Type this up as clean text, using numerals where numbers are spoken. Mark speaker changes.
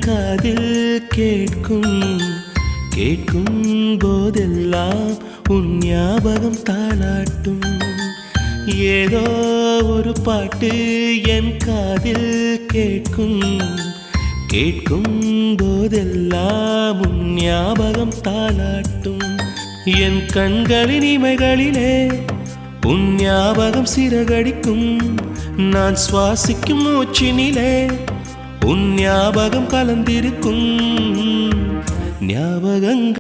Speaker 1: காதில் கேட்கும் கேட்கும் போதெல்லாம் உன் ஞாபகம் தாளாட்டும் ஏதோ ஒரு பாட்டு என் காதில் கேட்கும் கேட்கும் போதெல்லாம் உன் ஞாபகம் தாளாட்டும் என் கண்களின் இமைகளிலே உன் ஞாபகம் சிறகடிக்கும் நான் சுவாசிக்கும் மூச்சினிலே உன் ஞாபகம் கலந்திருக்கும் ஞாபகங்கள்